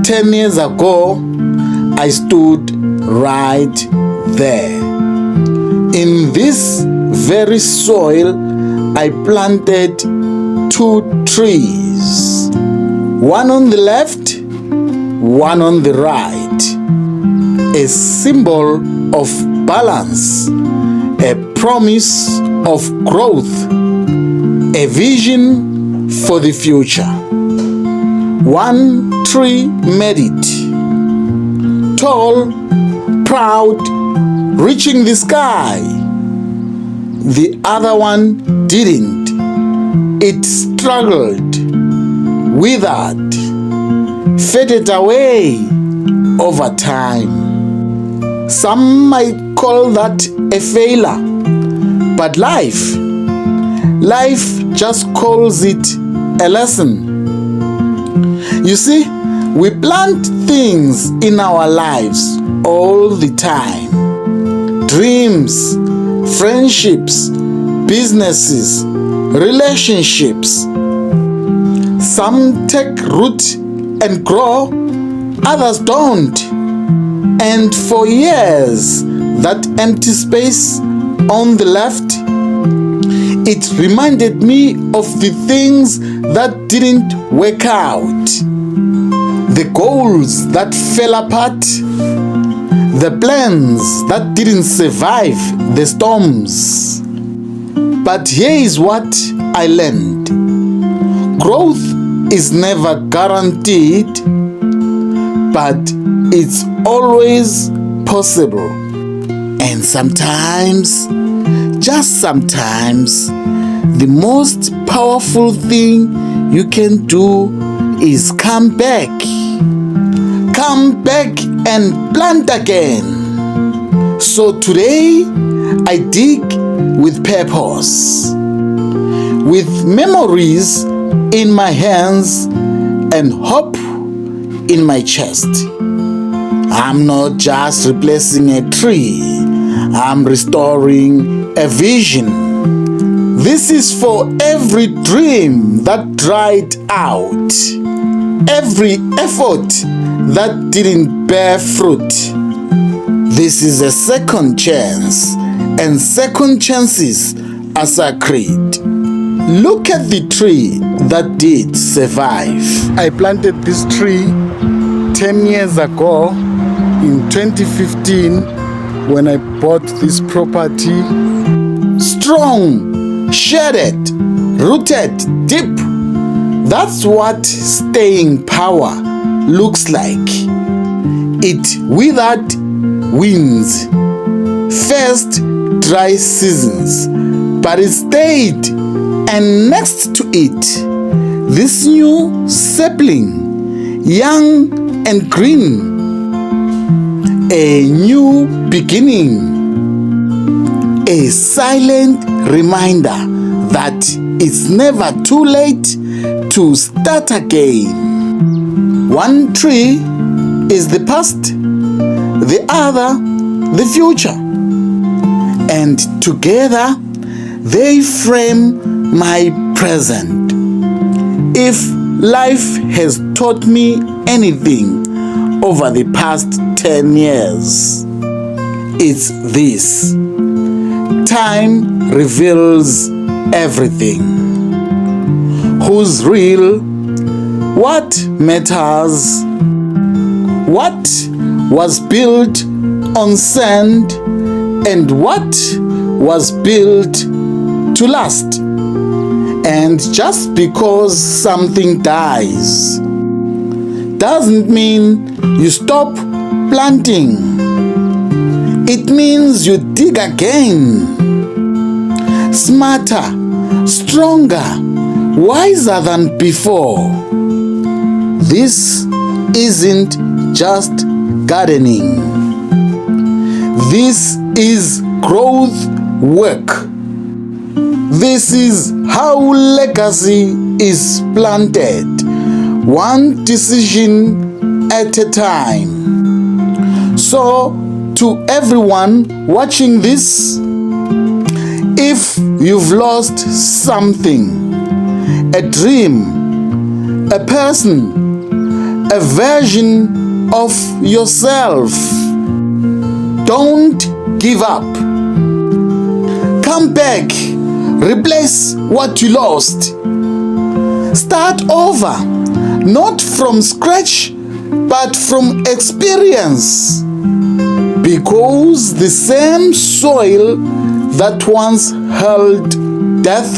10 years ago, I stood right there. In this very soil, I planted 2 trees, one on the left, one on the right, a symbol of balance, a promise of growth, a vision for the future. One tree made it, tall, proud, reaching the sky. The other one didn't. It struggled, withered, faded away over time. Some might call that a failure, but life just calls it a lesson. You see, we plant things in our lives all the time. Dreams, friendships, businesses, relationships. Some take root and grow, others don't. And for years, that empty space on the left, it reminded me of the things that didn't work out, the goals that fell apart, the plans that didn't survive the storms. But here is what I learned. Growth is never guaranteed, but it's always possible. And sometimes, just sometimes, the most powerful thing you can do is come back. Come back and plant again. So today, I dig with purpose, with memories in my hands and hope in my chest. I'm not just replacing a tree, I'm restoring a vision. This is for every dream that dried out, every effort that didn't bear fruit. This is a second chance, and second chances are sacred. Look at the tree that did survive. I planted this tree 10 years ago in 2015 when I bought this property. Strong, shaded, rooted deep. That's what staying power looks like. It withered winds, faced dry seasons, but it stayed. And next to it, this new sapling, young and green, a new beginning, a silent reminder that it's never too late to start again. One tree is the past, the other the future, and together they frame my present. If life has taught me anything over the past 10 years, it's this: time reveals everything. Who's real? What matters? What was built on sand and what was built to last? And just because something dies doesn't mean you stop planting. It means you dig again, smarter, stronger, wiser than before. This isn't just gardening. This is growth work. This is how legacy is planted, one decision at a time. So, to everyone watching this, if you've lost something, a dream, a person, a version of yourself. Don't give up. Come back. Replace what you lost. Start over, not from scratch, but from experience. Because the same soil that once held death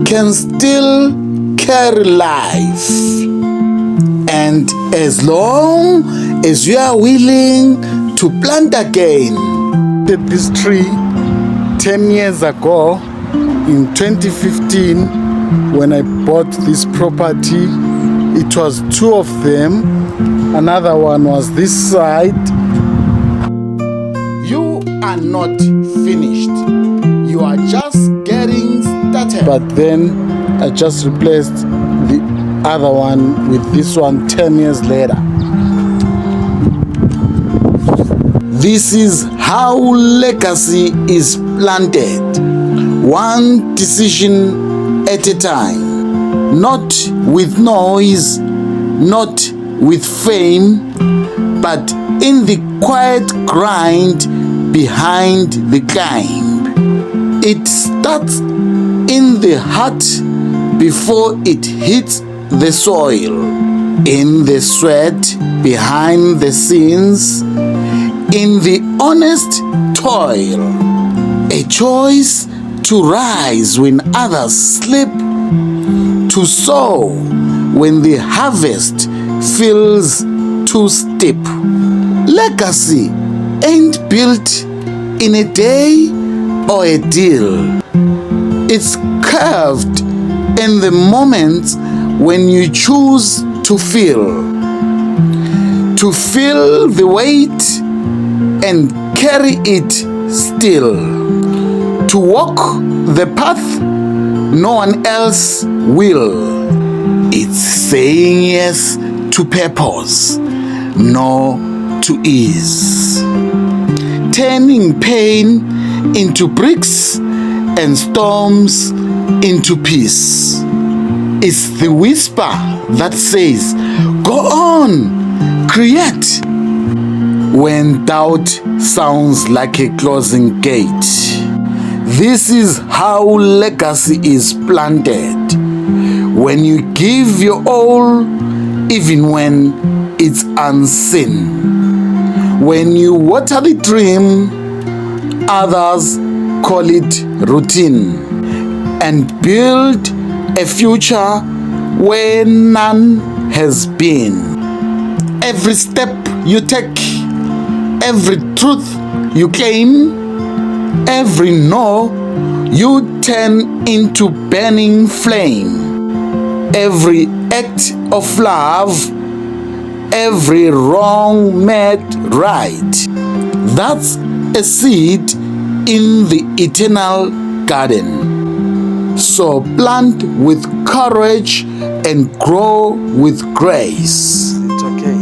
can still carry life. And as long as you are willing to plant again. This tree 10 years ago in 2015 when I bought this property. It was 2 of them. Another one was this side. You are not finished. You are just getting started. But then I just replaced the other one with this one 10 years later. This is how legacy is planted, one decision at a time. Not with noise, not with fame, but in the quiet grind behind the climb. It starts in the heart before it hits the soil, in the sweat behind the scenes, in the honest toil. A choice to rise when others sleep, to sow when the harvest feels too steep. Legacy ain't built in a day or a deal. It's carved in the moments when you choose to feel the weight and carry it still, to walk the path no one else will. It's saying yes to purpose, no to ease, turning pain into bricks and storms into peace. It's the whisper that says, go on, create, when doubt sounds like a closing gate. This is how legacy is planted. When you give your all, even when it's unseen. When you water the dream, others call it routine, and build a future where none has been. Every step you take, every truth you claim, every no you turn into burning flame. Every act of love, every wrong made right. That's a seed in the eternal garden. So plant with courage and grow with grace. It's okay.